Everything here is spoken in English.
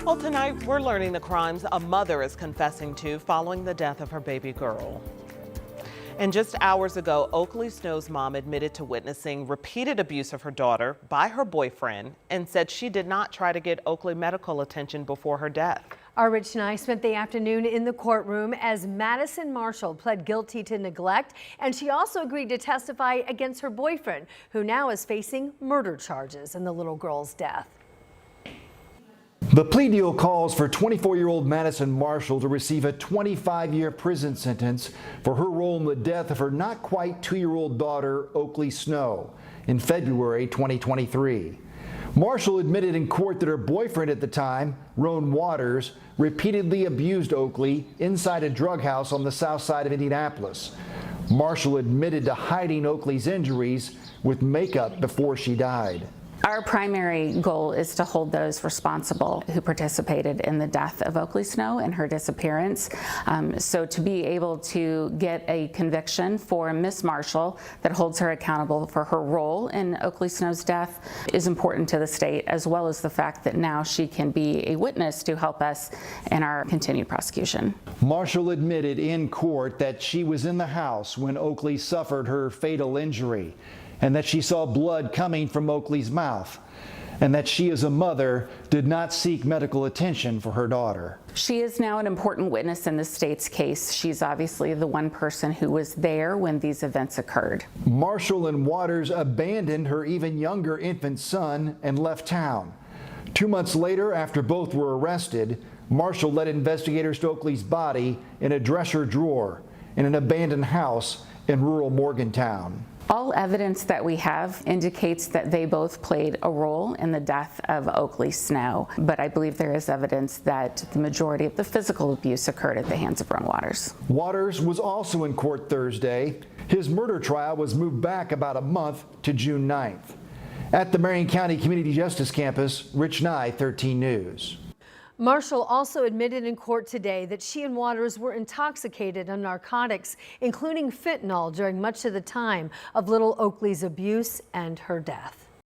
Well, tonight we're learning the crimes a mother is confessing to following the death of her baby girl. And just hours ago, Oaklee Snow's mom admitted to witnessing repeated abuse of her daughter by her boyfriend and said she did not try to get Oaklee medical attention before her death. Our Rich and I spent the afternoon in the courtroom as Madison Marshall pled guilty to neglect, and she also agreed to testify against her boyfriend, who now is facing murder charges in the little girl's death. The plea deal calls for 24-year-old Madison Marshall to receive a 25-year prison sentence for her role in the death of her not quite 2-year-old daughter, Oaklee Snow, in February 2023. Marshall admitted in court that her boyfriend at the time, Roan Waters, repeatedly abused Oaklee inside a drug house on the south side of Indianapolis. Marshall admitted to hiding Oaklee's injuries with makeup before she died. Our primary goal is to hold those responsible who participated in the death of Oaklee Snow and her disappearance. So to be able to get a conviction for Miss Marshall that holds her accountable for her role in Oaklee Snow's death is important to the state, as well as the fact that now she can be a witness to help us in our continued prosecution. Marshall admitted in court that she was in the house when Oaklee suffered her fatal injury, and that she saw blood coming from Oaklee's mouth, and that she as a mother did not seek medical attention for her daughter. She is now an important witness in the state's case. She's obviously the one person who was there when these events occurred. Marshall and Waters abandoned her even younger infant son and left town. 2 months later, after both were arrested, Marshall led investigators to Oaklee's body in a dresser drawer in an abandoned house in rural Morgantown. All evidence that we have indicates that they both played a role in the death of Oaklee Snow, but I believe there is evidence that the majority of the physical abuse occurred at the hands of Roan Waters. Waters was also in court Thursday. His murder trial was moved back about a month to June 9th. At the Marion County Community Justice Campus, Rich Nye, 13 News. Marshall also admitted in court today that she and Waters were intoxicated on narcotics, including fentanyl, during much of the time of little Oaklee's abuse and her death.